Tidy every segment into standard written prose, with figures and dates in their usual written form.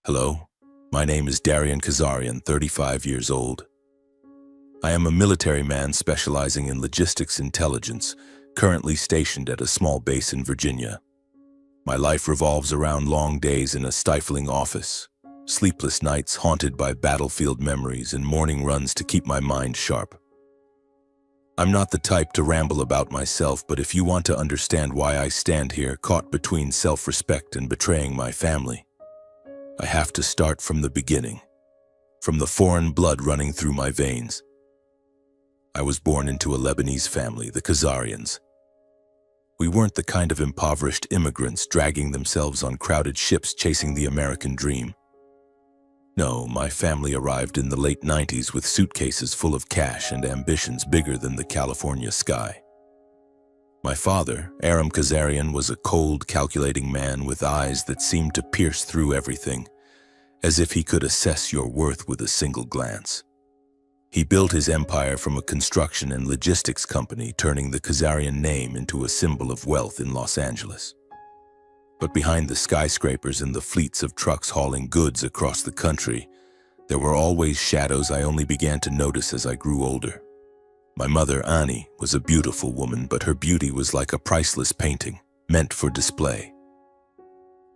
Hello, my name is Darian Kazarian, 35 years old. I am a military man specializing in logistics intelligence, currently stationed at a small base in Virginia. My life revolves around long days in a stifling office, sleepless nights haunted by battlefield memories, and morning runs to keep my mind sharp. I'm not the type to ramble about myself, but if you want to understand why I stand here caught between self-respect and betraying my family, I have to start from the beginning, from the foreign blood running through my veins. I was born into a Lebanese family, the Khazarians. We weren't the kind of impoverished immigrants dragging themselves on crowded ships chasing the American dream. No, my family arrived in the late 90s with suitcases full of cash and ambitions bigger than the California sky. My father, Aram Kazarian, was a cold, calculating man with eyes that seemed to pierce through everything, as if he could assess your worth with a single glance. He built his empire from a construction and logistics company, turning the Kazarian name into a symbol of wealth in Los Angeles. But behind the skyscrapers and the fleets of trucks hauling goods across the country, there were always shadows I only began to notice as I grew older. My mother, Annie, was a beautiful woman, but her beauty was like a priceless painting, meant for display.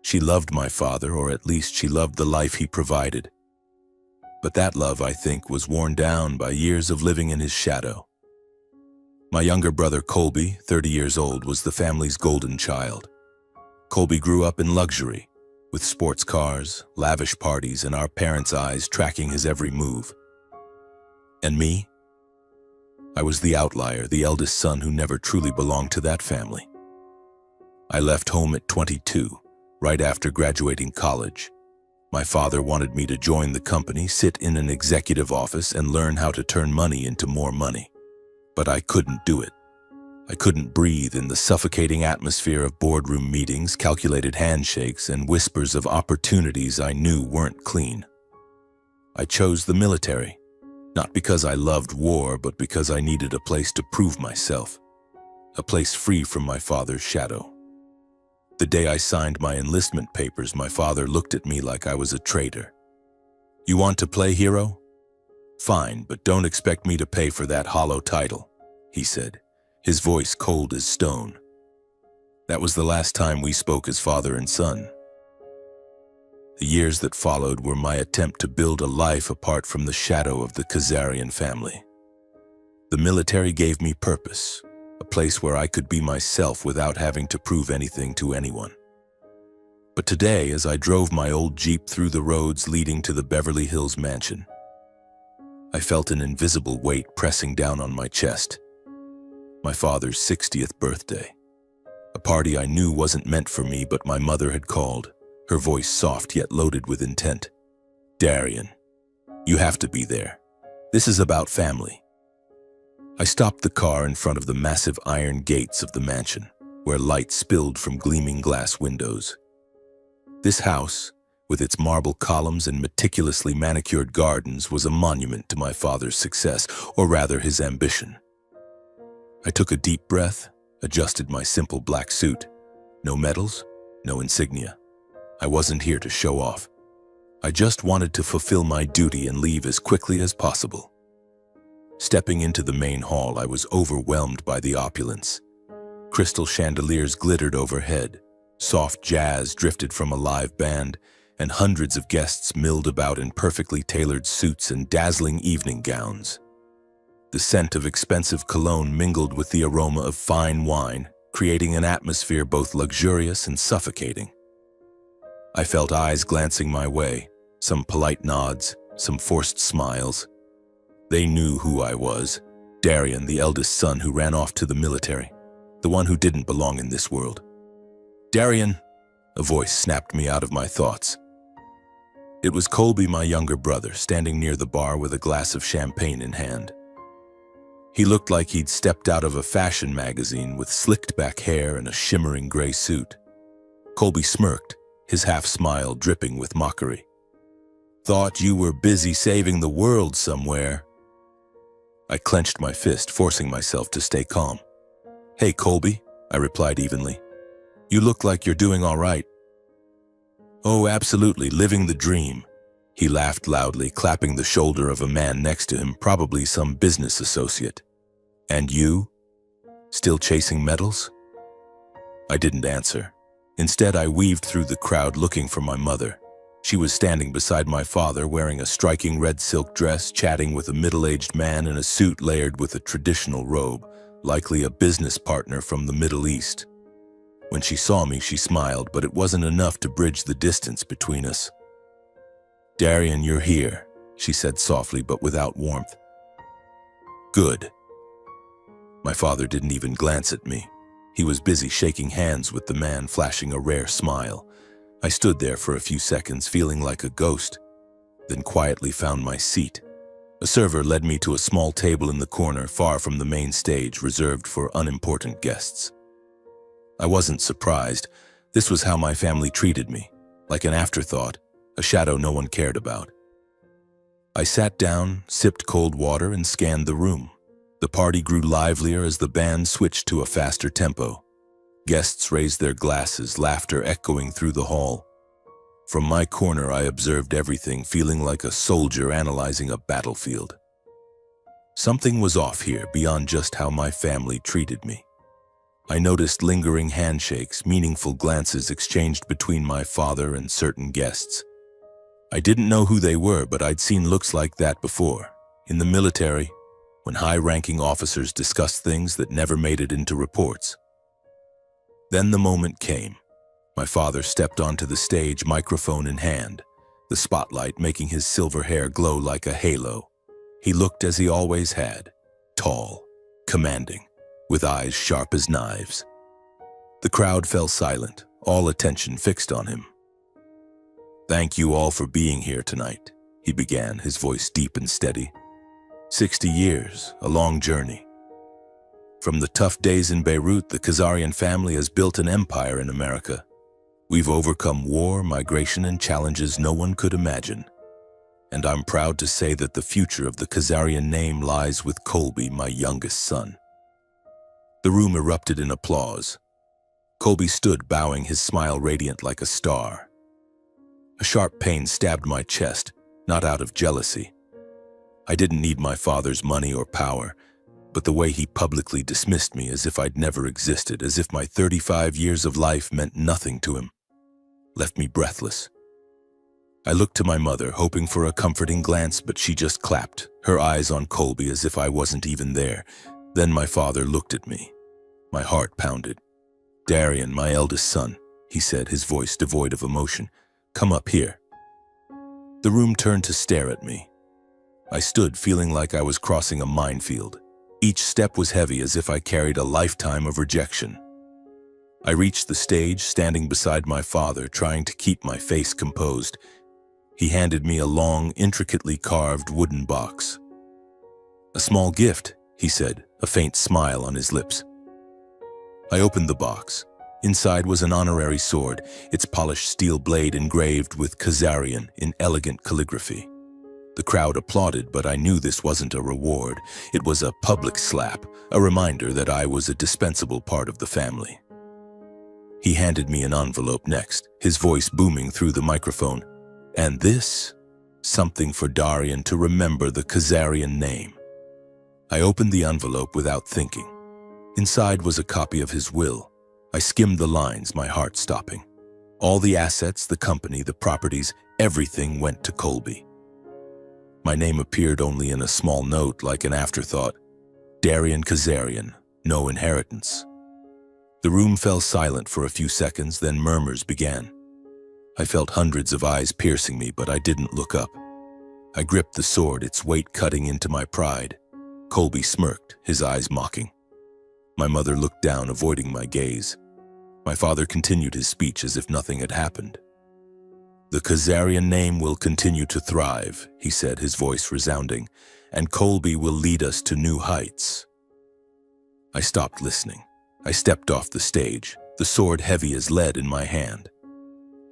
She loved my father, or at least she loved the life he provided. But that love, I think, was worn down by years of living in his shadow. My younger brother, Colby, 30 years old, was the family's golden child. Colby grew up in luxury, with sports cars, lavish parties, and our parents' eyes tracking his every move. And me? I was the outlier, the eldest son who never truly belonged to that family. I left home at 22, right after graduating college. My father wanted me to join the company, sit in an executive office, and learn how to turn money into more money. But I couldn't do it. I couldn't breathe in the suffocating atmosphere of boardroom meetings, calculated handshakes, and whispers of opportunities I knew weren't clean. I chose the military. Not because I loved war, but because I needed a place to prove myself, a place free from my father's shadow. The day I signed my enlistment papers, my father looked at me like I was a traitor. "You want to play hero? Fine, but don't expect me to pay for that hollow title," he said, his voice cold as stone. That was the last time we spoke as father and son. The years that followed were my attempt to build a life apart from the shadow of the Kazarian family. The military gave me purpose, a place where I could be myself without having to prove anything to anyone. But today, as I drove my old Jeep through the roads leading to the Beverly Hills mansion, I felt an invisible weight pressing down on my chest. My father's 60th birthday. A party I knew wasn't meant for me, but my mother had called, her voice soft yet loaded with intent. "Darian, you have to be there. This is about family." I stopped the car in front of the massive iron gates of the mansion, where light spilled from gleaming glass windows. This house, with its marble columns and meticulously manicured gardens, was a monument to my father's success, or rather his ambition. I took a deep breath, adjusted my simple black suit. No medals, no insignia. I wasn't here to show off. I just wanted to fulfill my duty and leave as quickly as possible. Stepping into the main hall, I was overwhelmed by the opulence. Crystal chandeliers glittered overhead, soft jazz drifted from a live band, and hundreds of guests milled about in perfectly tailored suits and dazzling evening gowns. The scent of expensive cologne mingled with the aroma of fine wine, creating an atmosphere both luxurious and suffocating. I felt eyes glancing my way, some polite nods, some forced smiles. They knew who I was, Darian, the eldest son who ran off to the military, the one who didn't belong in this world. "Darian," a voice snapped me out of my thoughts. It was Colby, my younger brother, standing near the bar with a glass of champagne in hand. He looked like he'd stepped out of a fashion magazine with slicked back hair and a shimmering gray suit. Colby smirked, his half-smile dripping with mockery. "Thought you were busy saving the world somewhere." I clenched my fist, forcing myself to stay calm. "Hey, Colby," I replied evenly. "You look like you're doing all right." Oh, absolutely, living the dream. He laughed loudly, clapping the shoulder of a man next to him, probably some business associate. And you? Still chasing medals? I didn't answer. Instead, I weaved through the crowd looking for my mother. She was standing beside my father, wearing a striking red silk dress, chatting with a middle-aged man in a suit layered with a traditional robe, likely a business partner from the Middle East. When she saw me, she smiled, but it wasn't enough to bridge the distance between us. "Darian, you're here," she said softly but without warmth. "Good." My father didn't even glance at me. He was busy shaking hands with the man, flashing a rare smile. I stood there for a few seconds, feeling like a ghost, then quietly found my seat. A server led me to a small table in the corner, far from the main stage, reserved for unimportant guests. I wasn't surprised. This was how my family treated me, like an afterthought, a shadow no one cared about. I sat down, sipped cold water, and scanned the room. The party grew livelier as the band switched to a faster tempo. Guests raised their glasses, laughter echoing through the hall. From my corner, I observed everything, feeling like a soldier analyzing a battlefield. Something was off here, beyond just how my family treated me. I noticed lingering handshakes, meaningful glances exchanged between my father and certain guests. I didn't know who they were, but I'd seen looks like that before. In the military, when high-ranking officers discussed things that never made it into reports. Then the moment came. My father stepped onto the stage, microphone in hand, the spotlight making his silver hair glow like a halo. He looked as he always had, tall, commanding, with eyes sharp as knives. The crowd fell silent, all attention fixed on him. "Thank you all for being here tonight," he began, his voice deep and steady. 60 years, a long journey. From the tough days in Beirut, the Khazarian family has built an empire in America. We've overcome war, migration, and challenges no one could imagine. And I'm proud to say that the future of the Khazarian name lies with Colby, my youngest son. The room erupted in applause. Colby stood, bowing, his smile radiant like a star. A sharp pain stabbed my chest, not out of jealousy. I didn't need my father's money or power, but the way he publicly dismissed me as if I'd never existed, as if my 35 years of life meant nothing to him, left me breathless. I looked to my mother, hoping for a comforting glance, but she just clapped, her eyes on Colby as if I wasn't even there. Then my father looked at me. My heart pounded. "Darian, my eldest son," he said, his voice devoid of emotion. "Come up here." The room turned to stare at me. I stood, feeling like I was crossing a minefield. Each step was heavy, as if I carried a lifetime of rejection. I reached the stage, standing beside my father, trying to keep my face composed. He handed me a long, intricately carved wooden box. "A small gift," he said, a faint smile on his lips. I opened the box. Inside was an honorary sword, its polished steel blade engraved with Khazarian in elegant calligraphy. The crowd applauded, but I knew this wasn't a reward. It was a public slap, a reminder that I was a dispensable part of the family. He handed me an envelope next, his voice booming through the microphone. "And this? Something for Darian to remember the Khazarian name." I opened the envelope without thinking. Inside was a copy of his will. I skimmed the lines, my heart stopping. All the assets, the company, the properties, everything went to Colby. My name appeared only in a small note, like an afterthought. Darian Khazarian, no inheritance. The room fell silent for a few seconds, then murmurs began. I felt hundreds of eyes piercing me, but I didn't look up. I gripped the sword, its weight cutting into my pride. Colby smirked, his eyes mocking. My mother looked down, avoiding my gaze. My father continued his speech as if nothing had happened. "The Khazarian name will continue to thrive," he said, his voice resounding, "and Colby will lead us to new heights." I stopped listening. I stepped off the stage, the sword heavy as lead in my hand.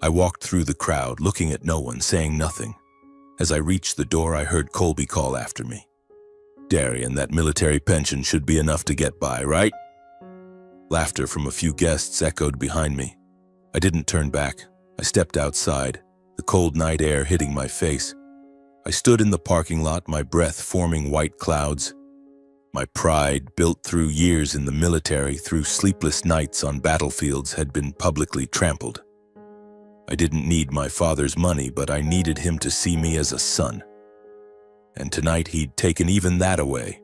I walked through the crowd, looking at no one, saying nothing. As I reached the door, I heard Colby call after me. "Darian, that military pension should be enough to get by, right?" Laughter from a few guests echoed behind me. I didn't turn back. I stepped outside, the cold night air hitting my face. I stood in the parking lot, my breath forming white clouds. My pride, built through years in the military, through sleepless nights on battlefields, had been publicly trampled. I didn't need my father's money, but I needed him to see me as a son. And tonight he'd taken even that away.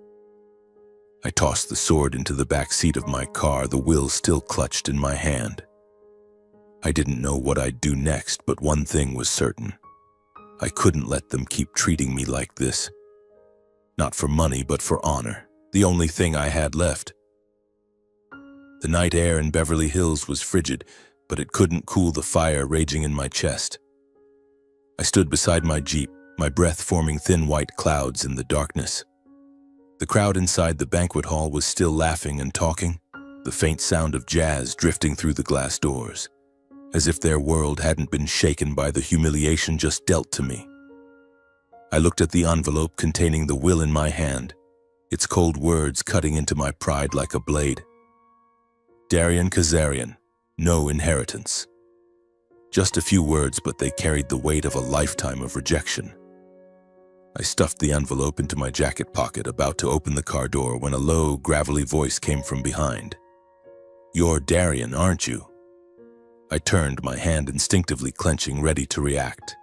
I tossed the sword into the back seat of my car, the will still clutched in my hand. I didn't know what I'd do next, but one thing was certain. I couldn't let them keep treating me like this. Not for money, but for honor, the only thing I had left. The night air in Beverly Hills was frigid, but it couldn't cool the fire raging in my chest. I stood beside my Jeep, my breath forming thin white clouds in the darkness. The crowd inside the banquet hall was still laughing and talking, the faint sound of jazz drifting through the glass doors, as if their world hadn't been shaken by the humiliation just dealt to me. I looked at the envelope containing the will in my hand, its cold words cutting into my pride like a blade. Darian Kazarian, no inheritance. Just a few words, but they carried the weight of a lifetime of rejection. I stuffed the envelope into my jacket pocket, about to open the car door when a low, gravelly voice came from behind. "You're Darian, aren't you?" I turned, my hand instinctively clenching, ready to react.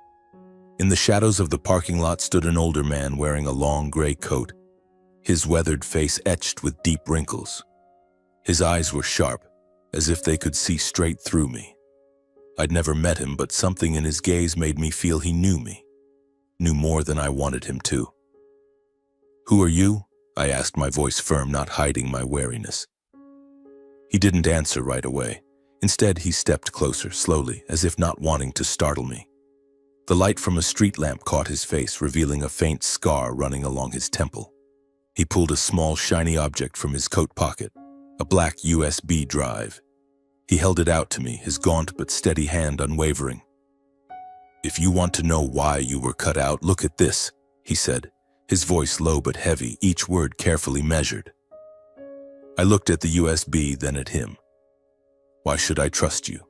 In the shadows of the parking lot stood an older man wearing a long gray coat, his weathered face etched with deep wrinkles. His eyes were sharp, as if they could see straight through me. I'd never met him, but something in his gaze made me feel he knew me, knew more than I wanted him to. "Who are you?" I asked, my voice firm, not hiding my wariness. He didn't answer right away. Instead, he stepped closer, slowly, as if not wanting to startle me. The light from a street lamp caught his face, revealing a faint scar running along his temple. He pulled a small, shiny object from his coat pocket, a black USB drive. He held it out to me, his gaunt but steady hand unwavering. "If you want to know why you were cut out, look at this," he said, his voice low but heavy, each word carefully measured. I looked at the USB, then at him. "Why should I trust you?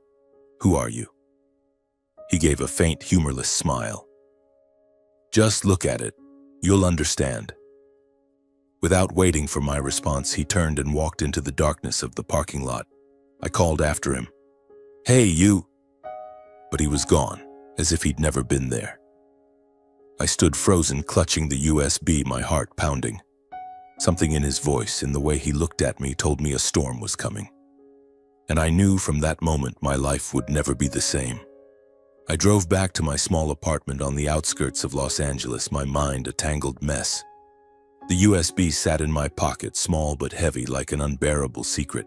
Who are you?" He gave a faint, humorless smile. "Just look at it. You'll understand." Without waiting for my response, he turned and walked into the darkness of the parking lot. I called after him, "Hey, you!" But he was gone, as if he'd never been there. I stood frozen, clutching the USB, my heart pounding. Something in his voice, in the way he looked at me, told me a storm was coming. And I knew from that moment my life would never be the same. I drove back to my small apartment on the outskirts of Los Angeles, my mind a tangled mess. The USB sat in my pocket, small but heavy, like an unbearable secret.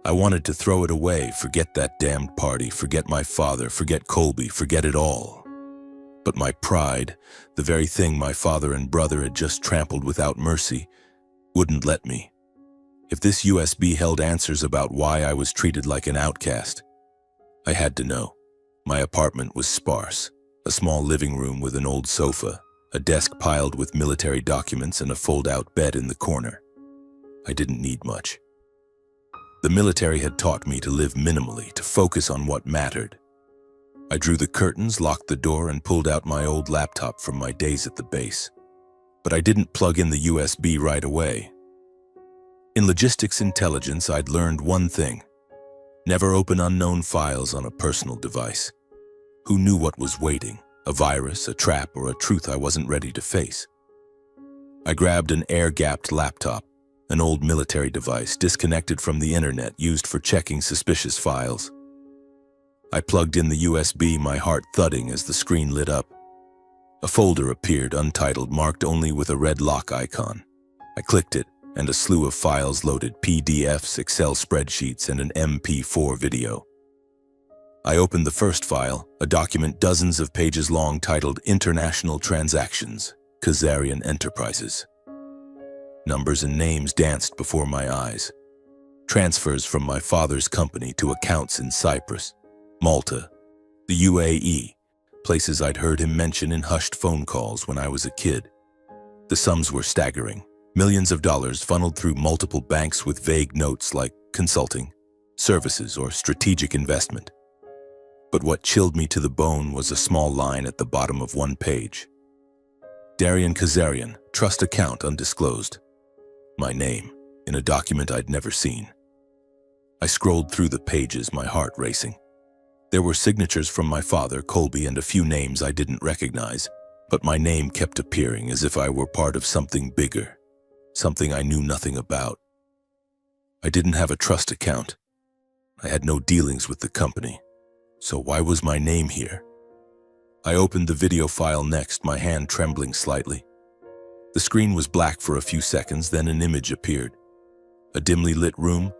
I wanted to throw it away, forget that damned party, forget my father, forget Colby, forget it all. But my pride, the very thing my father and brother had just trampled without mercy, wouldn't let me. If this USB held answers about why I was treated like an outcast, I had to know. My apartment was sparse, a small living room with an old sofa, a desk piled with military documents, and a fold-out bed in the corner. I didn't need much. The military had taught me to live minimally, to focus on what mattered. I drew the curtains, locked the door, and pulled out my old laptop from my days at the base. But I didn't plug in the USB right away. In logistics intelligence, I'd learned one thing: never open unknown files on a personal device. Who knew what was waiting? A virus, a trap, or a truth I wasn't ready to face? I grabbed an air-gapped laptop, an old military device disconnected from the internet, used for checking suspicious files. I plugged in the USB, my heart thudding as the screen lit up. A folder appeared, untitled, marked only with a red lock icon. I clicked it, and a slew of files loaded: PDFs, Excel spreadsheets, and an MP4 video. I opened the first file, a document dozens of pages long titled International Transactions, Kazarian Enterprises. Numbers and names danced before my eyes. Transfers from my father's company to accounts in Cyprus, Malta, the UAE, places I'd heard him mention in hushed phone calls when I was a kid. The sums were staggering. Millions of dollars funneled through multiple banks with vague notes like consulting, services, or strategic investment. But what chilled me to the bone was a small line at the bottom of one page. Darian Kazarian, trust account undisclosed. My name, in a document I'd never seen. I scrolled through the pages, my heart racing. There were signatures from my father, Colby, and a few names I didn't recognize, but my name kept appearing as if I were part of something bigger, something I knew nothing about. I didn't have a trust account. I had no dealings with the company. So why was my name here? I opened the video file next, my hand trembling slightly. The screen was black for a few seconds, then an image appeared. A dimly lit room,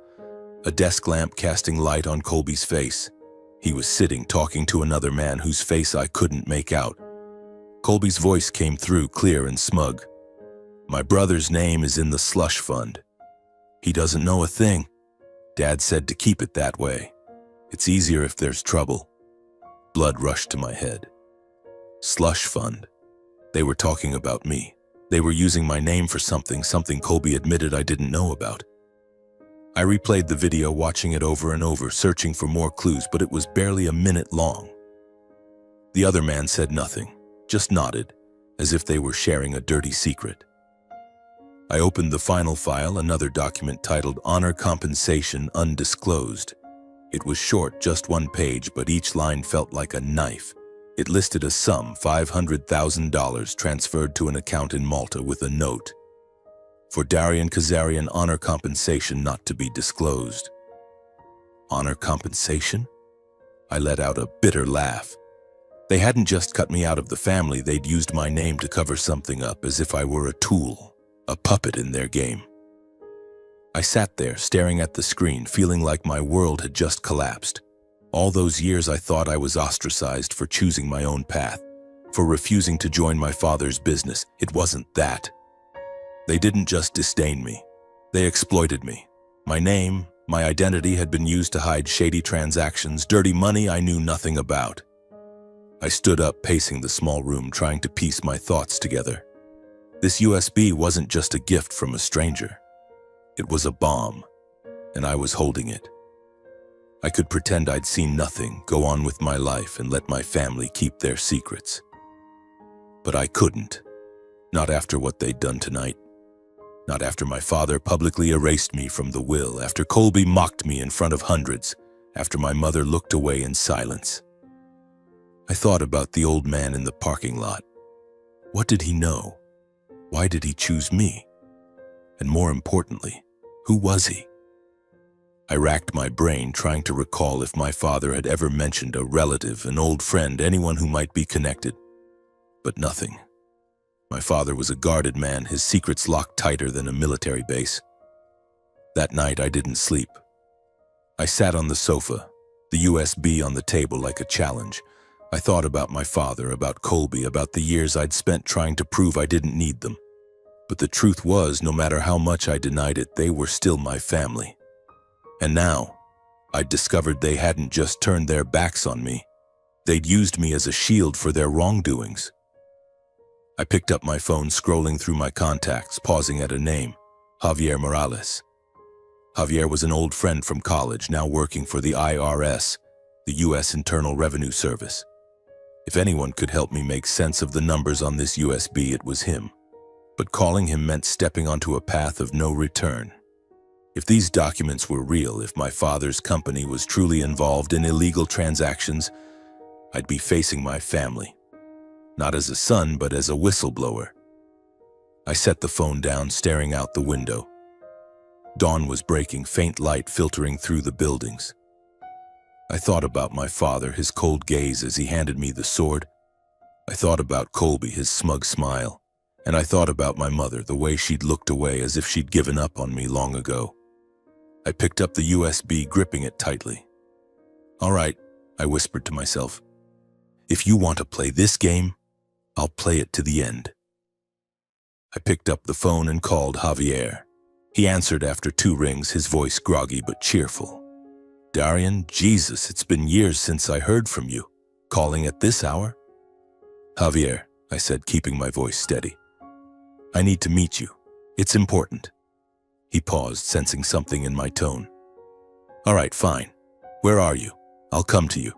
a desk lamp casting light on Colby's face. He was sitting, talking to another man whose face I couldn't make out. Colby's voice came through, clear and smug. My brother's name is in the slush fund. He doesn't know a thing. Dad said to keep it that way. It's easier if there's trouble. Blood rushed to my head. Slush fund. They were talking about me. They were using my name for something Colby admitted I didn't know about. I replayed the video, watching it over and over, searching for more clues, but it was barely a minute long. The other man said nothing, just nodded, as if they were sharing a dirty secret. I opened the final file, another document titled Honor Compensation Undisclosed. It was short, just one page, but each line felt like a knife. It listed a sum, $500,000, transferred to an account in Malta with a note. For Darian Kazarian, honor compensation not to be disclosed. Honor compensation? I let out a bitter laugh. They hadn't just cut me out of the family, they'd used my name to cover something up, as if I were a tool, a puppet in their game. I sat there, staring at the screen, feeling like my world had just collapsed. All those years I thought I was ostracized for choosing my own path, for refusing to join my father's business. It wasn't that. They didn't just disdain me. They exploited me. My name, my identity had been used to hide shady transactions, dirty money I knew nothing about. I stood up, pacing the small room, trying to piece my thoughts together. This USB wasn't just a gift from a stranger. It was a bomb, and I was holding it. I could pretend I'd seen nothing, go on with my life, and let my family keep their secrets. But I couldn't. Not after what they'd done tonight. Not after my father publicly erased me from the will, after Colby mocked me in front of hundreds, after my mother looked away in silence. I thought about the old man in the parking lot. What did he know? Why did he choose me? And more importantly, who was he? I racked my brain, trying to recall if my father had ever mentioned a relative, an old friend, anyone who might be connected. But nothing. My father was a guarded man, his secrets locked tighter than a military base. That night I didn't sleep. I sat on the sofa, the USB on the table like a challenge. I thought about my father, about Colby, about the years I'd spent trying to prove I didn't need them. But the truth was, no matter how much I denied it, they were still my family. And now, I'd discovered they hadn't just turned their backs on me. They'd used me as a shield for their wrongdoings. I picked up my phone, scrolling through my contacts, pausing at a name, Javier Morales. Javier was an old friend from college, now working for the IRS, the U.S. Internal Revenue Service. If anyone could help me make sense of the numbers on this USB, it was him. But calling him meant stepping onto a path of no return. If these documents were real, if my father's company was truly involved in illegal transactions, I'd be facing my family. Not as a son, but as a whistleblower. I set the phone down, staring out the window. Dawn was breaking, faint light filtering through the buildings. I thought about my father, his cold gaze as he handed me the sword. I thought about Colby, his smug smile. And I thought about my mother, the way she'd looked away as if she'd given up on me long ago. I picked up the USB, gripping it tightly. "All right," I whispered to myself. "If you want to play this game, I'll play it to the end." I picked up the phone and called Javier. He answered after 2 rings, his voice groggy but cheerful. "Darian, Jesus, it's been years since I heard from you. Calling at this hour?" "Javier," I said, keeping my voice steady. "I need to meet you. It's important." He paused, sensing something in my tone. "All right, fine. Where are you? I'll come to you."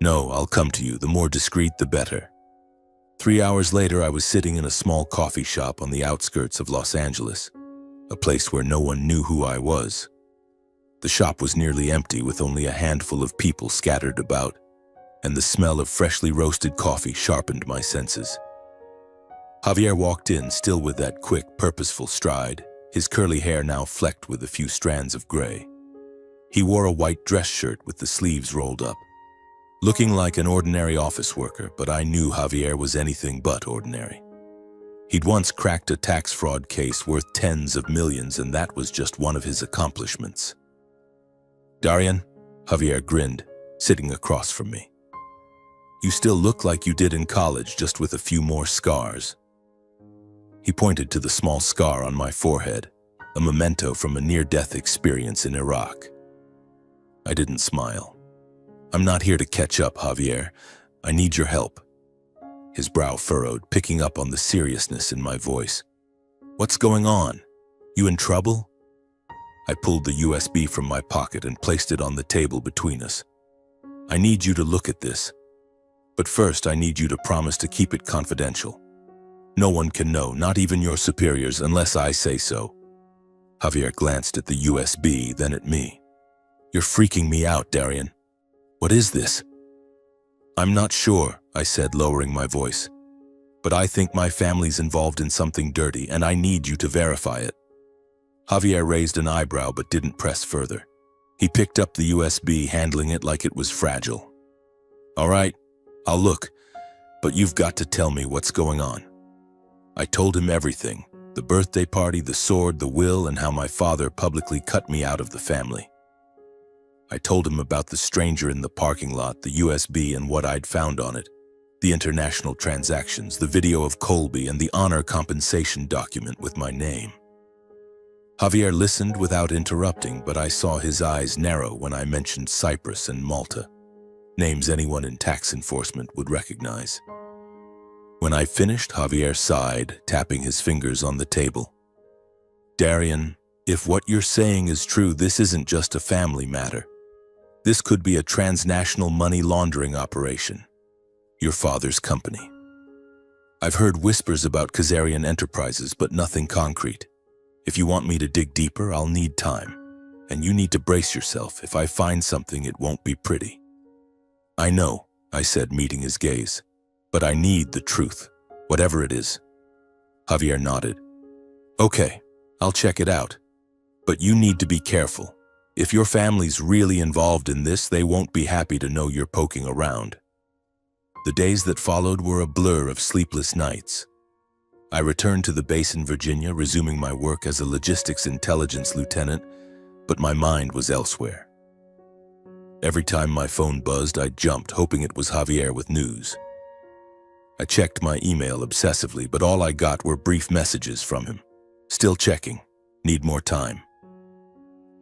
No, I'll come to you. The more discreet, the better. 3 hours later, I was sitting in a small coffee shop on the outskirts of Los Angeles, a place where no one knew who I was. The shop was nearly empty, with only a handful of people scattered about, and the smell of freshly roasted coffee sharpened my senses. Javier walked in, still with that quick, purposeful stride, his curly hair now flecked with a few strands of gray. He wore a white dress shirt with the sleeves rolled up, looking like an ordinary office worker, but I knew Javier was anything but ordinary. He'd once cracked a tax fraud case worth tens of millions, and that was just one of his accomplishments. "Darian," Javier grinned, sitting across from me. "You still look like you did in college, just with a few more scars." He pointed to the small scar on my forehead, a memento from a near-death experience in Iraq. I didn't smile. "I'm not here to catch up, Javier. I need your help." His brow furrowed, picking up on the seriousness in my voice. "What's going on? You in trouble?" I pulled the USB from my pocket and placed it on the table between us. "I need you to look at this. But first, I need you to promise to keep it confidential. No one can know, not even your superiors, unless I say so." Javier glanced at the USB, then at me. "You're freaking me out, Darian. What is this?" "I'm not sure," I said, lowering my voice. "But I think my family's involved in something dirty, and I need you to verify it." Javier raised an eyebrow but didn't press further. He picked up the USB, handling it like it was fragile. "All right, I'll look, but you've got to tell me what's going on." I told him everything: the birthday party, the sword, the will, and how my father publicly cut me out of the family. I told him about the stranger in the parking lot, the USB and what I'd found on it, the international transactions, the video of Colby, and the honor compensation document with my name. Javier listened without interrupting, but I saw his eyes narrow when I mentioned Cyprus and Malta, names anyone in tax enforcement would recognize. When I finished, Javier sighed, tapping his fingers on the table. "Darian, if what you're saying is true, this isn't just a family matter. This could be a transnational money laundering operation. Your father's company. I've heard whispers about Khazarian enterprises, but nothing concrete. If you want me to dig deeper, I'll need time. And you need to brace yourself. If I find something, it won't be pretty." "I know," I said, meeting his gaze. "But I need the truth, whatever it is." Javier nodded. "Okay, I'll check it out. But you need to be careful. If your family's really involved in this, they won't be happy to know you're poking around." The days that followed were a blur of sleepless nights. I returned to the base in Virginia, resuming my work as a logistics intelligence lieutenant, but my mind was elsewhere. Every time my phone buzzed, I jumped, hoping it was Javier with news. I checked my email obsessively, but all I got were brief messages from him. "Still checking. Need more time."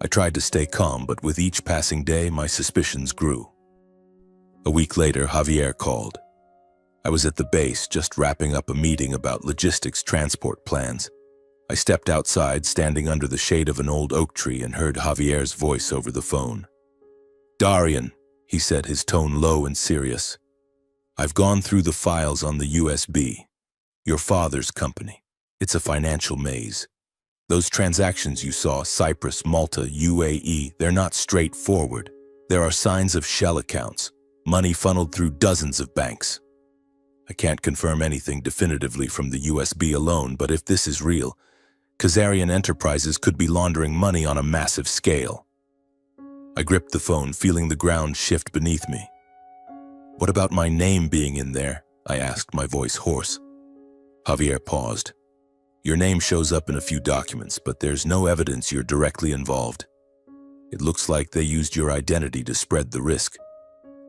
I tried to stay calm, but with each passing day, my suspicions grew. A week later, Javier called. I was at the base, just wrapping up a meeting about logistics transport plans. I stepped outside, standing under the shade of an old oak tree, and heard Javier's voice over the phone. "Darian," he said, his tone low and serious. "I've gone through the files on the USB. Your father's company. It's a financial maze. Those transactions you saw, Cyprus, Malta, UAE, they're not straightforward. There are signs of shell accounts, money funneled through dozens of banks. I can't confirm anything definitively from the USB alone, but if this is real, Khazarian enterprises could be laundering money on a massive scale." I gripped the phone, feeling the ground shift beneath me. "What about my name being in there?" I asked, my voice hoarse. Javier paused. "Your name shows up in a few documents, but there's no evidence you're directly involved. It looks like they used your identity to spread the risk.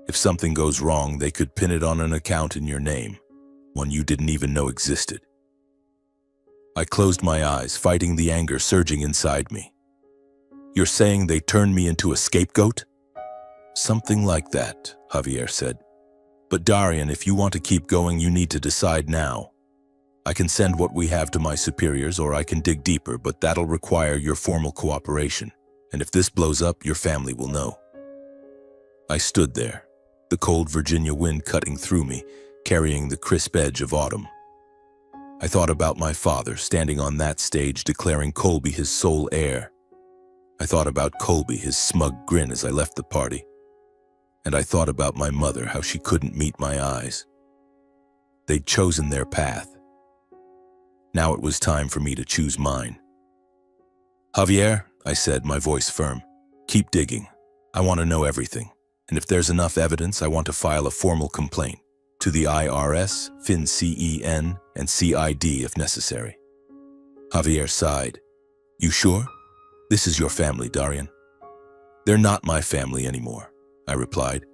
If something goes wrong, they could pin it on an account in your name, one you didn't even know existed." I closed my eyes, fighting the anger surging inside me. "You're saying they turned me into a scapegoat?" "Something like that," Javier said. "But Darian, if you want to keep going, you need to decide now. I can send what we have to my superiors, or I can dig deeper, but that'll require your formal cooperation. And if this blows up, your family will know." I stood there, the cold Virginia wind cutting through me, carrying the crisp edge of autumn. I thought about my father standing on that stage declaring Colby his sole heir. I thought about Colby, his smug grin as I left the party. And I thought about my mother, how she couldn't meet my eyes. They'd chosen their path. Now it was time for me to choose mine. "Javier," I said, my voice firm, "keep digging. I want to know everything. And if there's enough evidence, I want to file a formal complaint to the IRS, FinCEN, and CID if necessary." Javier sighed. "You sure? This is your family, Darian." "They're not my family anymore," I replied,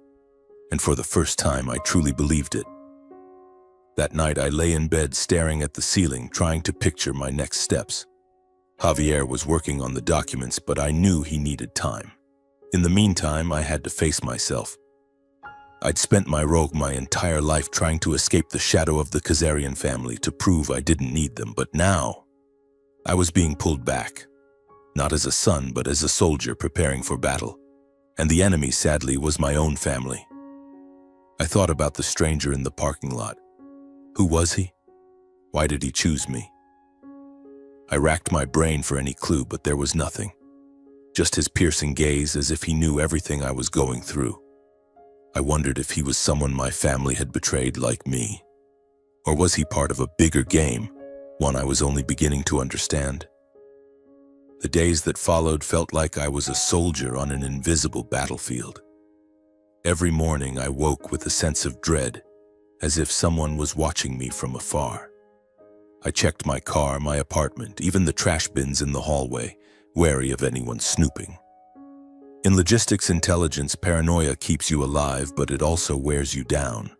and for the first time I truly believed it. That night I lay in bed staring at the ceiling, trying to picture my next steps. Javier was working on the documents, but I knew he needed time. In the meantime, I had to face myself. I'd spent my entire life trying to escape the shadow of the Kazarian family to prove I didn't need them, but now I was being pulled back. Not as a son, but as a soldier preparing for battle. And the enemy, sadly, was my own family. I thought about the stranger in the parking lot. Who was he? Why did he choose me? I racked my brain for any clue, but there was nothing. Just his piercing gaze, as if he knew everything I was going through. I wondered if he was someone my family had betrayed like me. Or was he part of a bigger game, one I was only beginning to understand? The days that followed felt like I was a soldier on an invisible battlefield. Every morning I woke with a sense of dread, as if someone was watching me from afar. I checked my car, my apartment, even the trash bins in the hallway, wary of anyone snooping. In logistics intelligence, paranoia keeps you alive, but it also wears you down.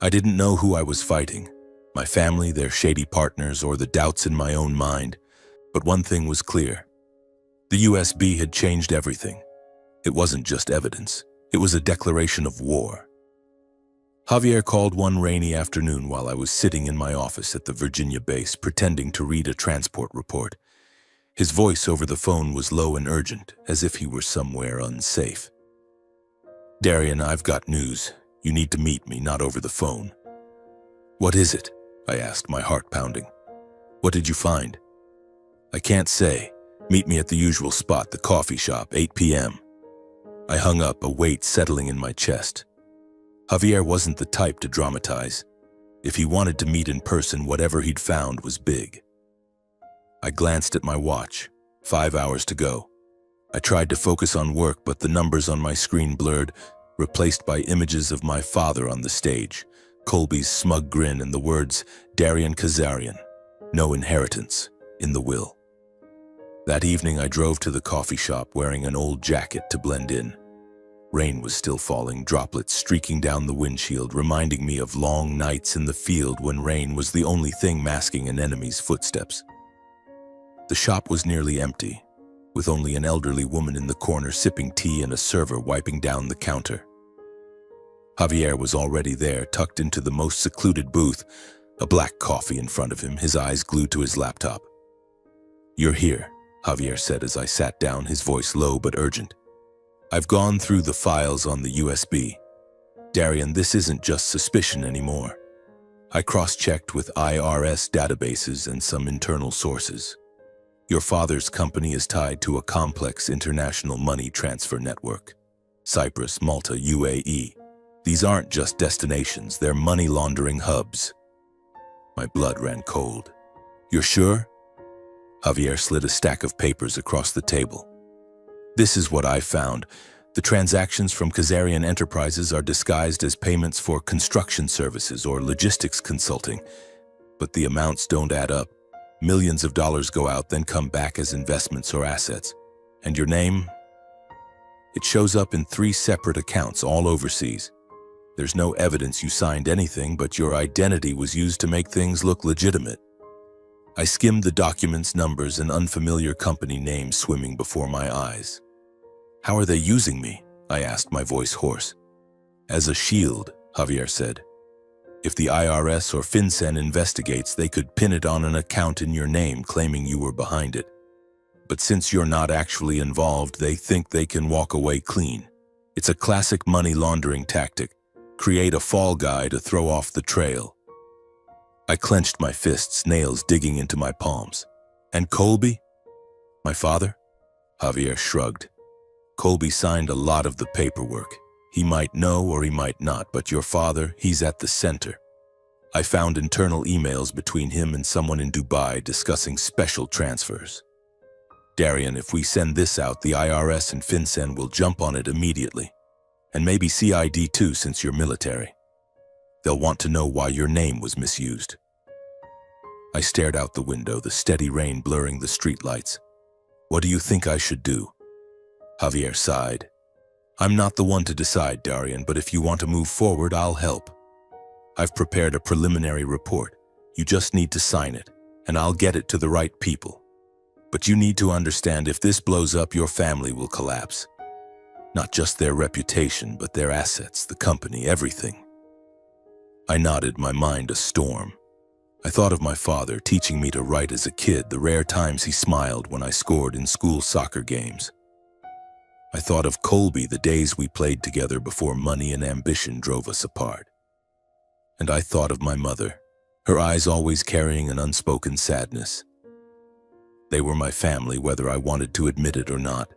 I didn't know who I was fighting, my family, their shady partners, or the doubts in my own mind. But one thing was clear. The USB had changed everything. It wasn't just evidence. It was a declaration of war. Javier called one rainy afternoon while I was sitting in my office at the Virginia base, pretending to read a transport report. His voice over the phone was low and urgent, as if he were somewhere unsafe. "Darian, I've got news. You need to meet me, not over the phone." "What is it?" I asked, my heart pounding. "What did you find?" "I can't say. Meet me at the usual spot, the coffee shop, 8 p.m. I hung up, a weight settling in my chest. Javier wasn't the type to dramatize. If he wanted to meet in person, whatever he'd found was big. I glanced at my watch. 5 hours to go. I tried to focus on work, but the numbers on my screen blurred, replaced by images of my father on the stage, Colby's smug grin, and the words, "Darian Kazarian, no inheritance," in the will. That evening I drove to the coffee shop wearing an old jacket to blend in. Rain was still falling, droplets streaking down the windshield, reminding me of long nights in the field when rain was the only thing masking an enemy's footsteps. The shop was nearly empty, with only an elderly woman in the corner sipping tea and a server wiping down the counter. Javier was already there, tucked into the most secluded booth, a black coffee in front of him, his eyes glued to his laptop. "You're here," Javier said as I sat down, his voice low but urgent. "I've gone through the files on the USB. Darian, this isn't just suspicion anymore. I cross-checked with IRS databases and some internal sources. Your father's company is tied to a complex international money transfer network. Cyprus, Malta, UAE. These aren't just destinations, they're money laundering hubs." My blood ran cold. "You're sure?" Javier slid a stack of papers across the table. "This is what I found. The transactions from Kazarian enterprises are disguised as payments for construction services or logistics consulting, but the amounts don't add up. Millions of dollars go out, then come back as investments or assets. And your name? It shows up in 3 separate accounts, all overseas. There's no evidence you signed anything, but your identity was used to make things look legitimate." I skimmed the documents, numbers, and unfamiliar company names swimming before my eyes. "How are they using me?" I asked, my voice hoarse. "As a shield," Javier said. "If the IRS or FinCEN investigates, they could pin it on an account in your name, claiming you were behind it. But since you're not actually involved, they think they can walk away clean. It's a classic money laundering tactic. Create a fall guy to throw off the trail. I clenched my fists, nails digging into my palms. And Colby? My father? Javier shrugged. Colby signed a lot of the paperwork. He might know or he might not, but your father, he's at the center. I found internal emails between him and someone in Dubai discussing special transfers. Darian, if we send this out, the IRS and FinCEN will jump on it immediately. And maybe CID too, since you're military. They'll want to know why your name was misused. I stared out the window, the steady rain blurring the streetlights. What do you think I should do? Javier sighed. I'm not the one to decide, Darian, but if you want to move forward, I'll help. I've prepared a preliminary report. You just need to sign it, and I'll get it to the right people. But you need to understand, if this blows up, your family will collapse. Not just their reputation, but their assets, the company, everything. I nodded, my mind a storm. I thought of my father teaching me to write as a kid, the rare times he smiled when I scored in school soccer games. I thought of Colby, the days we played together before money and ambition drove us apart. And I thought of my mother, her eyes always carrying an unspoken sadness. They were my family, whether I wanted to admit it or not.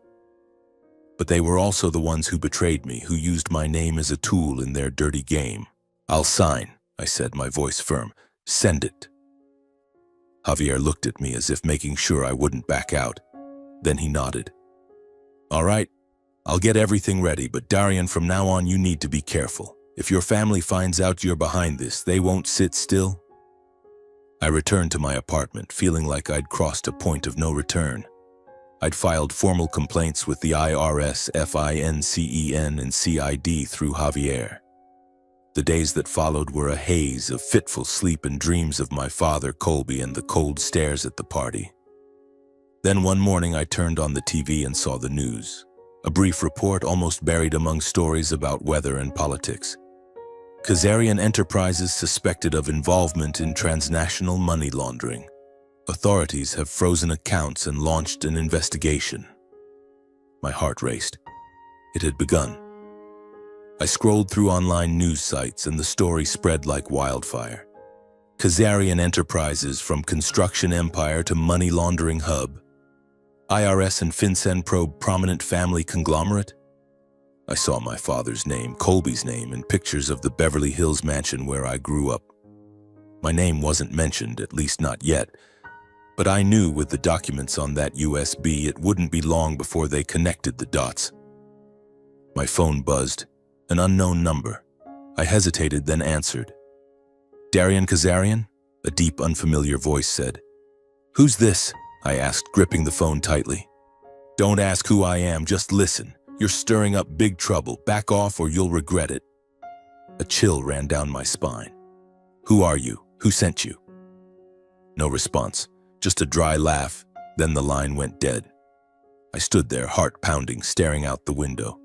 But they were also the ones who betrayed me, who used my name as a tool in their dirty game. I'll sign, I said, my voice firm. Send it. Javier looked at me as if making sure I wouldn't back out. Then he nodded. All right, I'll get everything ready, but Darian, from now on you need to be careful. If your family finds out you're behind this, they won't sit still. I returned to my apartment, feeling like I'd crossed a point of no return. I'd filed formal complaints with the IRS, FINCEN, and CID through Javier. The days that followed were a haze of fitful sleep and dreams of my father, Colby, and the cold stares at the party. Then one morning I turned on the TV and saw the news. A brief report almost buried among stories about weather and politics. Khazarian Enterprises suspected of involvement in transnational money laundering. Authorities have frozen accounts and launched an investigation. My heart raced. It had begun. I scrolled through online news sites and the story spread like wildfire. Khazarian Enterprises, from construction empire to money laundering hub. IRS and FinCEN probe prominent family conglomerate. I saw my father's name, Colby's name, and pictures of the Beverly Hills mansion where I grew up. My name wasn't mentioned, at least not yet, but I knew with the documents on that USB it wouldn't be long before they connected the dots. My phone buzzed, an unknown number. I hesitated, then answered. Darian Khazarian? A deep, unfamiliar voice said. Who's this? I asked, gripping the phone tightly. Don't ask who I am, just listen. You're stirring up big trouble. Back off or you'll regret it. A chill ran down my spine. Who are you? Who sent you? No response, just a dry laugh. Then the line went dead. I stood there, heart pounding, staring out the window.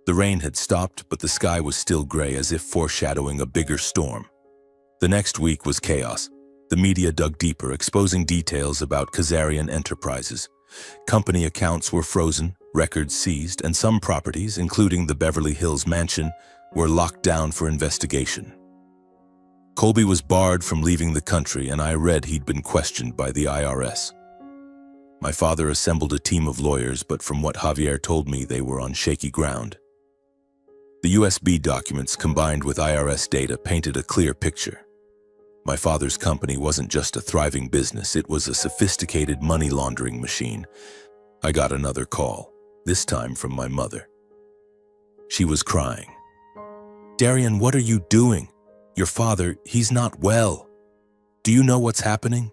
The rain had stopped, but the sky was still gray, as if foreshadowing a bigger storm. The next week was chaos. The media dug deeper, exposing details about Khazarian Enterprises. Company accounts were frozen, records seized, and some properties, including the Beverly Hills mansion, were locked down for investigation. Colby was barred from leaving the country, and I read he'd been questioned by the IRS. My father assembled a team of lawyers, but from what Javier told me, they were on shaky ground. The USB documents combined with IRS data painted a clear picture. My father's company wasn't just a thriving business, it was a sophisticated money laundering machine. I got another call, this time from my mother. She was crying. Darian, what are you doing? Your father, he's not well. Do you know what's happening?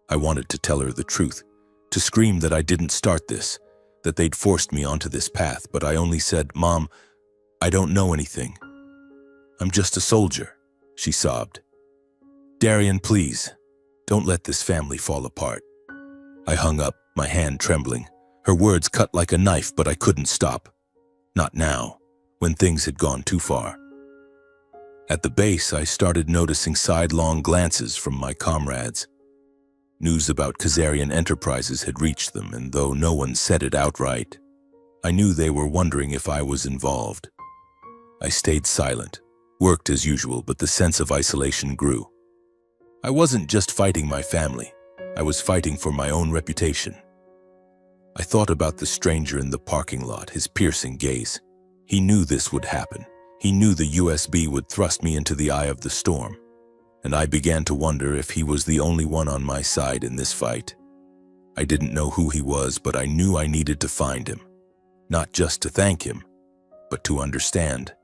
I wanted to tell her the truth, to scream that I didn't start this, that they'd forced me onto this path, but I only said, Mom, I don't know anything. I'm just a soldier, she sobbed. Darian, please, don't let this family fall apart. I hung up, my hand trembling. Her words cut like a knife, but I couldn't stop. Not now, when things had gone too far. At the base, I started noticing sidelong glances from my comrades. News about Khazarian Enterprises had reached them, and though no one said it outright, I knew they were wondering if I was involved. I stayed silent, worked as usual, but the sense of isolation grew. I wasn't just fighting my family. I was fighting for my own reputation. I thought about the stranger in the parking lot, his piercing gaze. He knew this would happen. He knew the USB would thrust me into the eye of the storm. And I began to wonder if he was the only one on my side in this fight. I didn't know who he was, but I knew I needed to find him. Not just to thank him, but to understand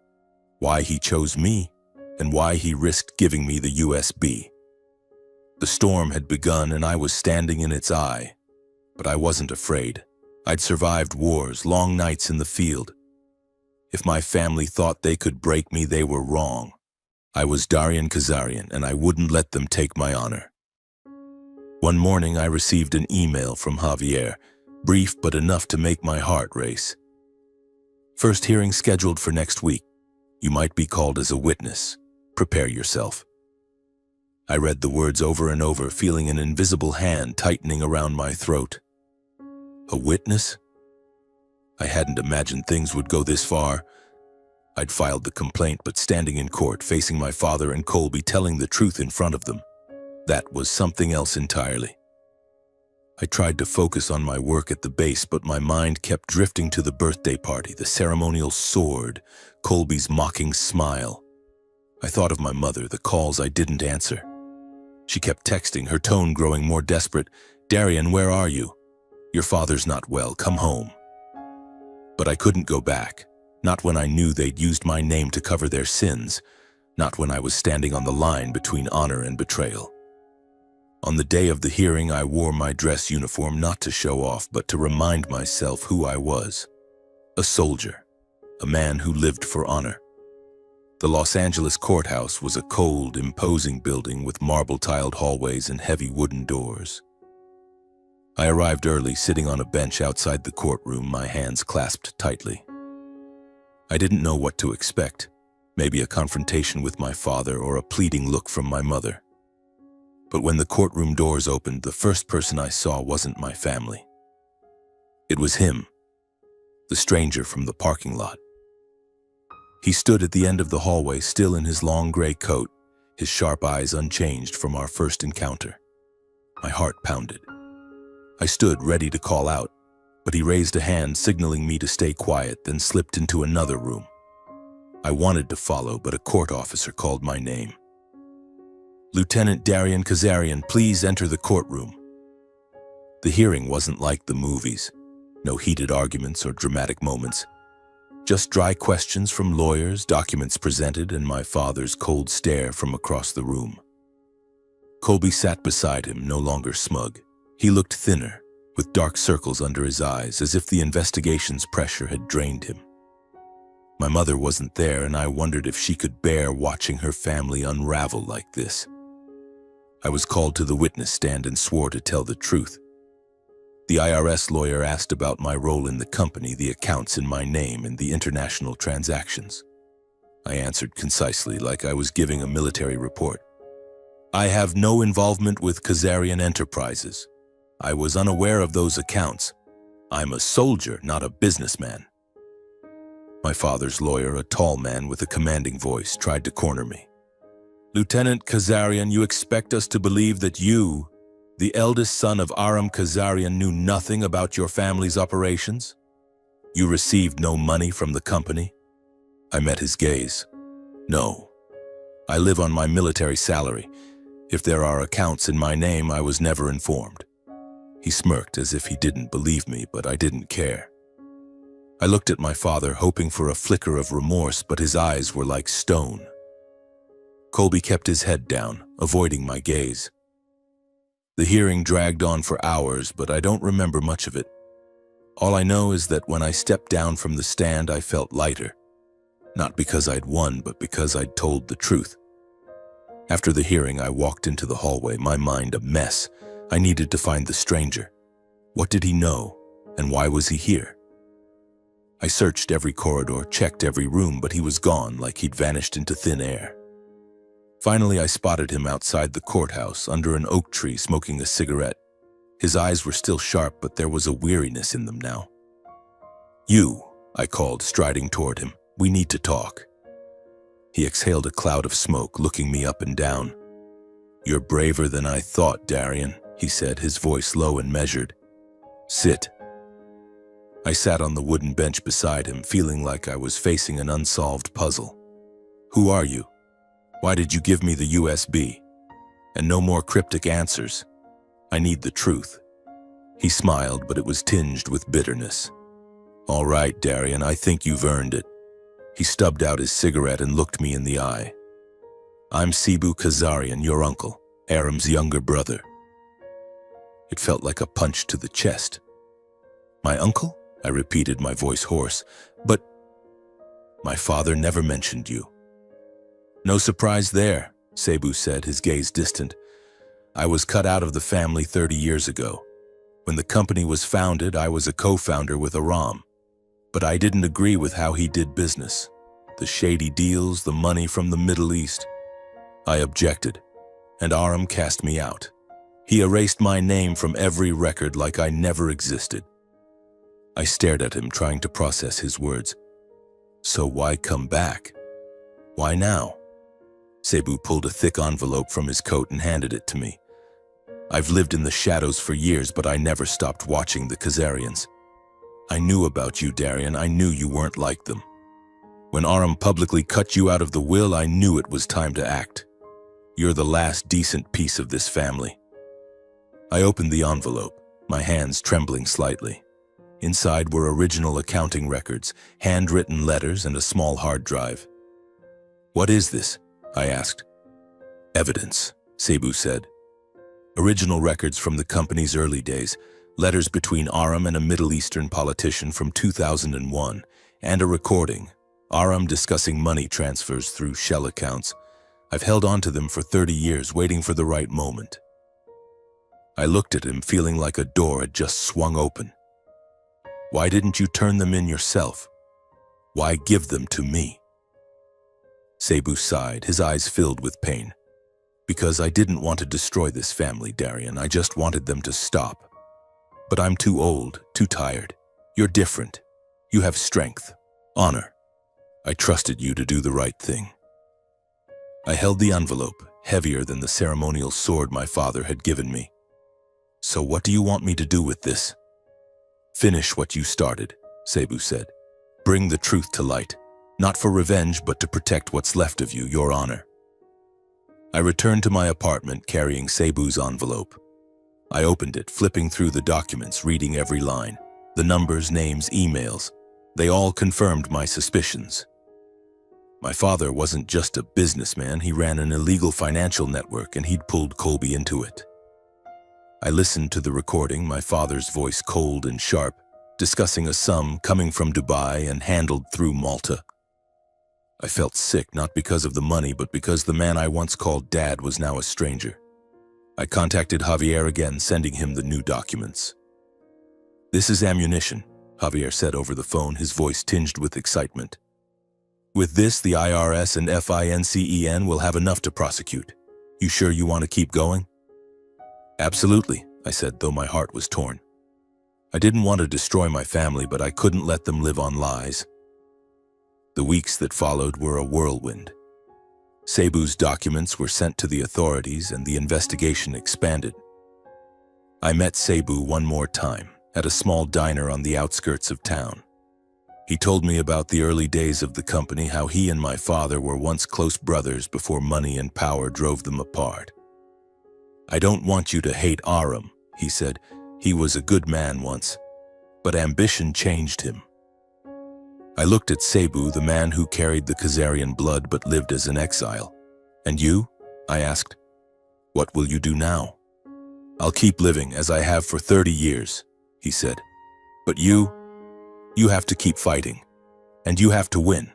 why he chose me and why he risked giving me the USB. The storm had begun and I was standing in its eye, but I wasn't afraid. I'd survived wars, long nights in the field. If my family thought they could break me, they were wrong. I was Darian Kazarian, and I wouldn't let them take my honor. One morning, I received an email from Javier, brief but enough to make my heart race. First hearing scheduled for next week. You might be called as a witness. Prepare yourself. I read the words over and over, feeling an invisible hand tightening around my throat. A witness? I hadn't imagined things would go this far. I'd filed the complaint, but standing in court, facing my father and Colby, telling the truth in front of them, that was something else entirely. I tried to focus on my work at the base, but my mind kept drifting to the birthday party, the ceremonial sword, Colby's mocking smile. I thought of my mother, the calls I didn't answer. She kept texting, her tone growing more desperate. "Darian, where are you? Your father's not well, come home." But I couldn't go back. Not when I knew they'd used my name to cover their sins. Not when I was standing on the line between honor and betrayal. On the day of the hearing, I wore my dress uniform not to show off, but to remind myself who I was. A soldier. A man who lived for honor. The Los Angeles courthouse was a cold, imposing building with marble-tiled hallways and heavy wooden doors. I arrived early, sitting on a bench outside the courtroom, my hands clasped tightly. I didn't know what to expect, maybe a confrontation with my father or a pleading look from my mother. But when the courtroom doors opened, the first person I saw wasn't my family. It was him, the stranger from the parking lot. He stood at the end of the hallway, still in his long gray coat, his sharp eyes unchanged from our first encounter. My heart pounded. I stood ready to call out, but he raised a hand signaling me to stay quiet, then slipped into another room. I wanted to follow, but a court officer called my name. "Lieutenant Darian Kazarian, please enter the courtroom." The hearing wasn't like the movies. No heated arguments or dramatic moments. Just dry questions from lawyers, documents presented, and my father's cold stare from across the room. Colby sat beside him, no longer smug. He looked thinner, with dark circles under his eyes, as if the investigation's pressure had drained him. My mother wasn't there, and I wondered if she could bear watching her family unravel like this. I was called to the witness stand and swore to tell the truth. The IRS lawyer asked about my role in the company, the accounts in my name, and the international transactions. I answered concisely, like I was giving a military report. "I have no involvement with Kazarian Enterprises. I was unaware of those accounts. I'm a soldier, not a businessman." My father's lawyer, a tall man with a commanding voice, tried to corner me. "Lieutenant Kazarian, you expect us to believe that you, the eldest son of Aram Kazarian, knew nothing about your family's operations? You received no money from the company?" I met his gaze. "No. I live on my military salary. If there are accounts in my name, I was never informed." He smirked as if he didn't believe me, but I didn't care. I looked at my father, hoping for a flicker of remorse, but his eyes were like stone. Colby kept his head down, avoiding my gaze. The hearing dragged on for hours, but I don't remember much of it. All I know is that when I stepped down from the stand, I felt lighter. Not because I'd won, but because I'd told the truth. After the hearing, I walked into the hallway, my mind a mess. I needed to find the stranger. What did he know, and why was he here? I searched every corridor, checked every room, but he was gone, like he'd vanished into thin air. Finally, I spotted him outside the courthouse, under an oak tree, smoking a cigarette. His eyes were still sharp, but there was a weariness in them now. "You," I called, striding toward him. "We need to talk." He exhaled a cloud of smoke, looking me up and down. "You're braver than I thought, Darian," he said, his voice low and measured. "Sit." I sat on the wooden bench beside him, feeling like I was facing an unsolved puzzle. "Who are you? Why did you give me the USB? And no more cryptic answers. I need the truth." He smiled, but it was tinged with bitterness. "All right, Darian, I think you've earned it." He stubbed out his cigarette and looked me in the eye. "I'm Cebu Kazarian, your uncle, Aram's younger brother." It felt like a punch to the chest. "My uncle?" I repeated, my voice hoarse. "But my father never mentioned you." "No surprise there," Cebu said, his gaze distant. "I was cut out of the family 30 years ago. When the company was founded, I was a co-founder with Aram. But I didn't agree with how he did business. The shady deals, the money from the Middle East. I objected, and Aram cast me out. He erased my name from every record like I never existed." I stared at him, trying to process his words. "So why come back? Why now?" Cebu pulled a thick envelope from his coat and handed it to me. "I've lived in the shadows for years, but I never stopped watching the Khazarians. I knew about you, Darian. I knew you weren't like them. When Aram publicly cut you out of the will, I knew it was time to act. You're the last decent piece of this family." I opened the envelope, my hands trembling slightly. Inside were original accounting records, handwritten letters, and a small hard drive. "What is this?" I asked. "Evidence," Cebu said. "Original records from the company's early days, letters between Aram and a Middle Eastern politician from 2001, and a recording, Aram discussing money transfers through shell accounts. I've held on to them for 30 years, waiting for the right moment." I looked at him, feeling like a door had just swung open. "Why didn't you turn them in yourself? Why give them to me?" Cebu sighed, his eyes filled with pain. "Because I didn't want to destroy this family, Darian. I just wanted them to stop. But I'm too old, too tired. You're different. You have strength, honor. I trusted you to do the right thing." I held the envelope, heavier than the ceremonial sword my father had given me. "So what do you want me to do with this?" "Finish what you started," Cebu said. "Bring the truth to light. Not for revenge, but to protect what's left of you, your honor." I returned to my apartment carrying Cebu's envelope. I opened it, flipping through the documents, reading every line. The numbers, names, emails. They all confirmed my suspicions. My father wasn't just a businessman, he ran an illegal financial network, and he'd pulled Colby into it. I listened to the recording, my father's voice cold and sharp, discussing a sum coming from Dubai and handled through Malta. I felt sick, not because of the money, but because the man I once called Dad was now a stranger. I contacted Javier again, sending him the new documents. "This is ammunition," Javier said over the phone, his voice tinged with excitement. "With this, the IRS and FINCEN will have enough to prosecute. You sure you want to keep going?" "Absolutely," I said, though my heart was torn. I didn't want to destroy my family, but I couldn't let them live on lies. The weeks that followed were a whirlwind. Cebu's documents were sent to the authorities and the investigation expanded. I met Cebu one more time, at a small diner on the outskirts of town. He told me about the early days of the company, how he and my father were once close brothers before money and power drove them apart. "I don't want you to hate Aram," he said. "He was a good man once, but ambition changed him." I looked at Cebu, the man who carried the Khazarian blood but lived as an exile. "And you?" I asked. "What will you do now?" "I'll keep living as I have for 30 years, he said. "But you have to keep fighting, and you have to win."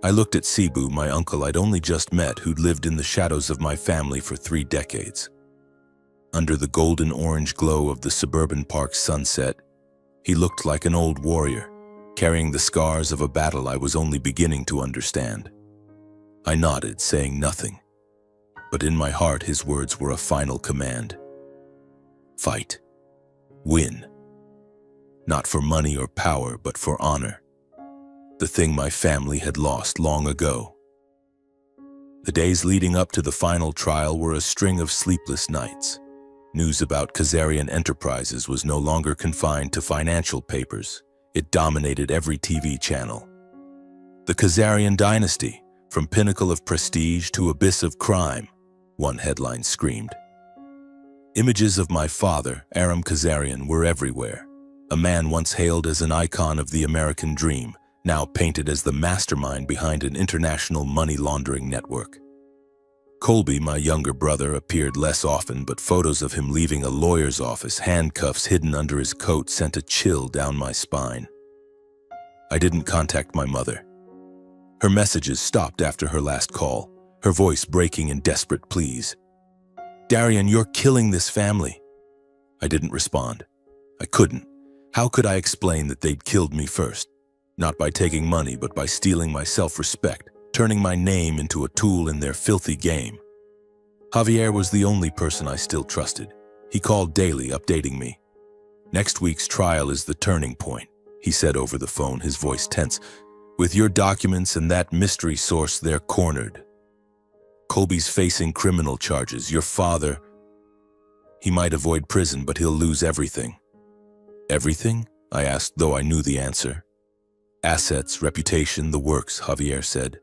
I looked at Cebu, my uncle I'd only just met, who'd lived in the shadows of my family for 3 decades. Under the golden-orange glow of the suburban park's sunset, he looked like an old warrior, carrying the scars of a battle I was only beginning to understand. I nodded, saying nothing, but in my heart his words were a final command. Fight. Win. not for money or power, but for honor. The thing my family had lost long ago. The days leading up to the final trial were a string of sleepless nights. News about Khazarian Enterprises was no longer confined to financial papers. It dominated every TV channel. The Khazarian dynasty, from pinnacle of prestige to abyss of crime, one headline screamed. Images of my father, Aram Khazarian, were everywhere. A man once hailed as an icon of the American dream, now painted as the mastermind behind an international money laundering network. Colby, my younger brother, appeared less often, but photos of him leaving a lawyer's office, handcuffs hidden under his coat, sent a chill down my spine. I didn't contact my mother. Her messages stopped after her last call, her voice breaking in desperate pleas. "Darian, you're killing this family." I didn't respond. I couldn't. How could I explain that they'd killed me first? Not by taking money, but by stealing my self-respect, turning my name into a tool in their filthy game. Javier was the only person I still trusted. He called daily, updating me. "Next week's trial is the turning point," he said over the phone, his voice tense. "With your documents and that mystery source, they're cornered. Colby's facing criminal charges. Your father, he might avoid prison, but he'll lose everything." "Everything?" I asked, though I knew the answer. "Assets, reputation, the works," Javier said.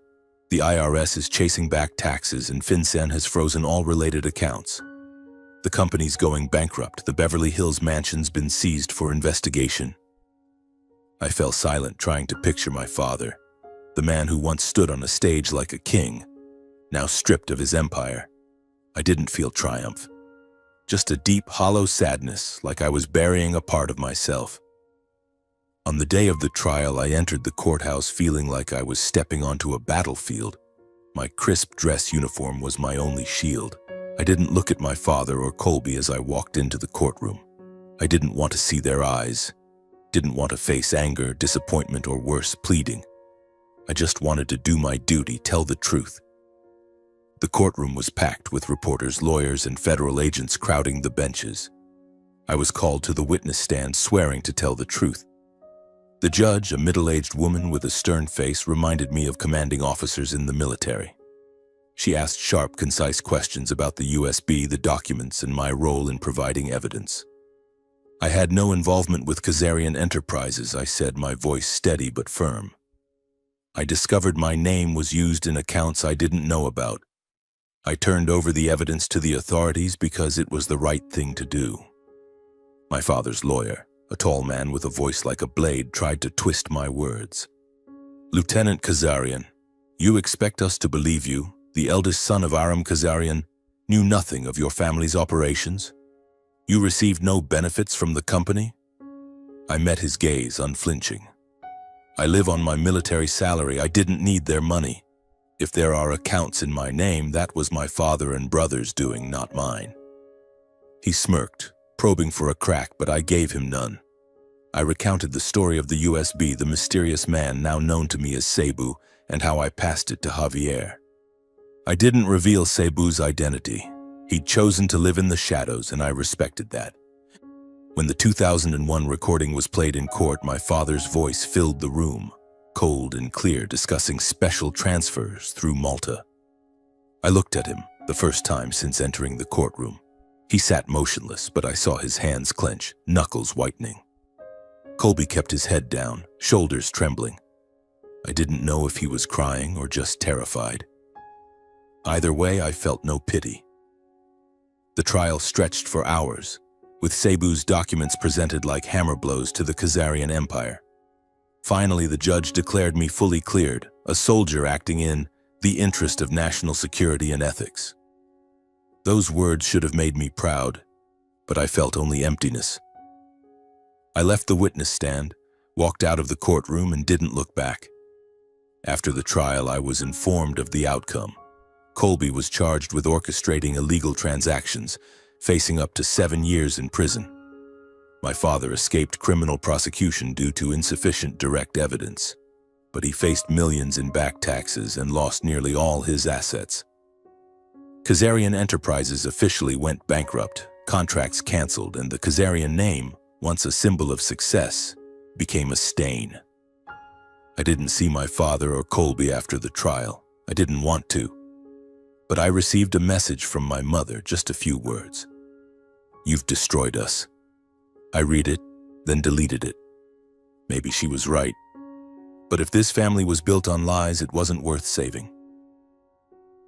"The IRS is chasing back taxes and FinCEN has frozen all related accounts. The company's going bankrupt. The Beverly Hills mansion's been seized for investigation." I fell silent, trying to picture my father, the man who once stood on a stage like a king, now stripped of his empire. I didn't feel triumph. Just a deep, hollow sadness, like I was burying a part of myself. On the day of the trial, I entered the courthouse feeling like I was stepping onto a battlefield. My crisp dress uniform was my only shield. I didn't look at my father or Colby as I walked into the courtroom. I didn't want to see their eyes. Didn't want to face anger, disappointment, or worse, pleading. I just wanted to do my duty, tell the truth. The courtroom was packed with reporters, lawyers, and federal agents crowding the benches. I was called to the witness stand, swearing to tell the truth. The judge, a middle-aged woman with a stern face, reminded me of commanding officers in the military. She asked sharp, concise questions about the USB, the documents, and my role in providing evidence. "I had no involvement with Khazarian Enterprises," I said, my voice steady but firm. "I discovered my name was used in accounts I didn't know about. I turned over the evidence to the authorities because it was the right thing to do." My father's lawyer, a tall man with a voice like a blade, tried to twist my words. "Lieutenant Khazarian, you expect us to believe you, the eldest son of Aram Khazarian, knew nothing of your family's operations? You received no benefits from the company?" I met his gaze, unflinching. "I live on my military salary. I didn't need their money. If there are accounts in my name, that was my father and brother's doing, not mine." He smirked, probing for a crack, but I gave him none. I recounted the story of the USB, the mysterious man now known to me as Cebu, and how I passed it to Javier. I didn't reveal Cebu's identity. He'd chosen to live in the shadows, and I respected that. When the 2001 recording was played in court, my father's voice filled the room, cold and clear, discussing special transfers through Malta. I looked at him, the first time since entering the courtroom. He sat motionless, but I saw his hands clench, knuckles whitening. Colby kept his head down, shoulders trembling. I didn't know if he was crying or just terrified. Either way, I felt no pity. The trial stretched for hours, with Cebu's documents presented like hammer blows to the Khazarian Empire. Finally, the judge declared me fully cleared, a soldier acting in the interest of national security and ethics. Those words should have made me proud, but I felt only emptiness. I left the witness stand, walked out of the courtroom, and didn't look back. After the trial, I was informed of the outcome. Colby was charged with orchestrating illegal transactions, facing up to 7 years in prison. My father escaped criminal prosecution due to insufficient direct evidence, but he faced millions in back taxes and lost nearly all his assets. Khazarian Enterprises officially went bankrupt, contracts canceled, and the Khazarian name once a symbol of success, became a stain. I didn't see my father or Colby after the trial. I didn't want to. But I received a message from my mother, just a few words. "You've destroyed us." I read it, then deleted it. Maybe she was right. But if this family was built on lies, it wasn't worth saving.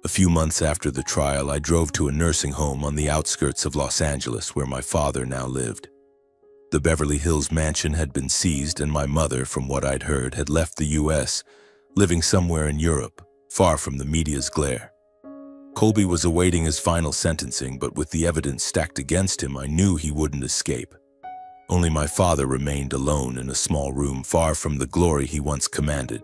A few months after the trial, I drove to a nursing home on the outskirts of Los Angeles where my father now lived. The Beverly Hills mansion had been seized, and my mother, from what I'd heard, had left the U.S., living somewhere in Europe, far from the media's glare. Colby was awaiting his final sentencing, but with the evidence stacked against him, I knew he wouldn't escape. Only my father remained alone in a small room far from the glory he once commanded.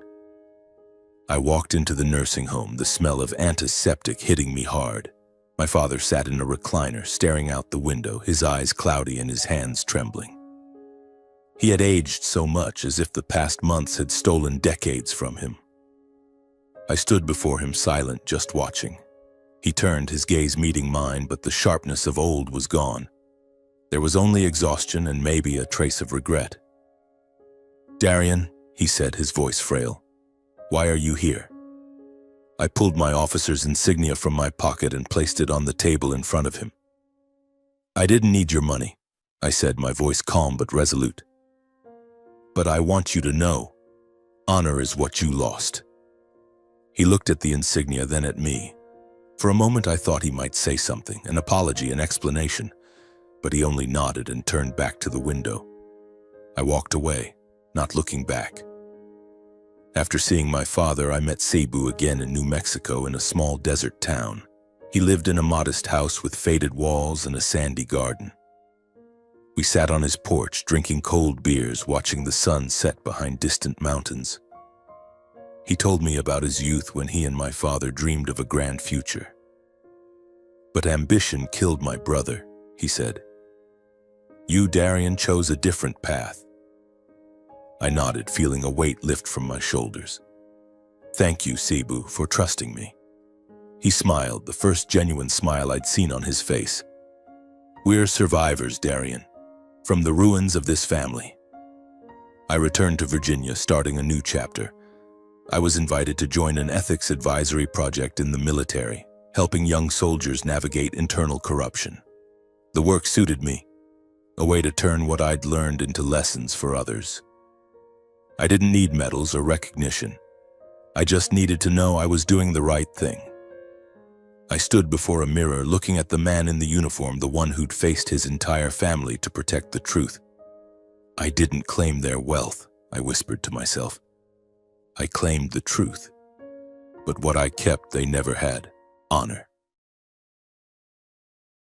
I walked into the nursing home, the smell of antiseptic hitting me hard. My father sat in a recliner, staring out the window, his eyes cloudy and his hands trembling. He had aged so much, as if the past months had stolen decades from him. I stood before him silent, just watching. He turned, his gaze meeting mine, but the sharpness of old was gone. There was only exhaustion and maybe a trace of regret. "Darian," he said, his voice frail, "why are you here?" I pulled my officer's insignia from my pocket and placed it on the table in front of him. "I didn't need your money," I said, my voice calm but resolute. "But I want you to know, honor is what you lost." He looked at the insignia, then at me. For a moment I thought he might say something, an apology, an explanation, but he only nodded and turned back to the window. I walked away, not looking back. After seeing my father, I met Cebu again in New Mexico in a small desert town. He lived in a modest house with faded walls and a sandy garden. We sat on his porch, drinking cold beers, watching the sun set behind distant mountains. He told me about his youth when he and my father dreamed of a grand future. "But ambition killed my brother," he said. "You, Darian, chose a different path." I nodded, feeling a weight lift from my shoulders. "Thank you, Cebu, for trusting me." He smiled, the first genuine smile I'd seen on his face. "We're survivors, Darian, from the ruins of this family." I returned to Virginia, starting a new chapter. I was invited to join an ethics advisory project in the military, helping young soldiers navigate internal corruption. The work suited me, a way to turn what I'd learned into lessons for others. I didn't need medals or recognition. I just needed to know I was doing the right thing. I stood before a mirror, looking at the man in the uniform, the one who'd faced his entire family to protect the truth. "I didn't claim their wealth," I whispered to myself. "I claimed the truth. But what I kept, they never had: honor."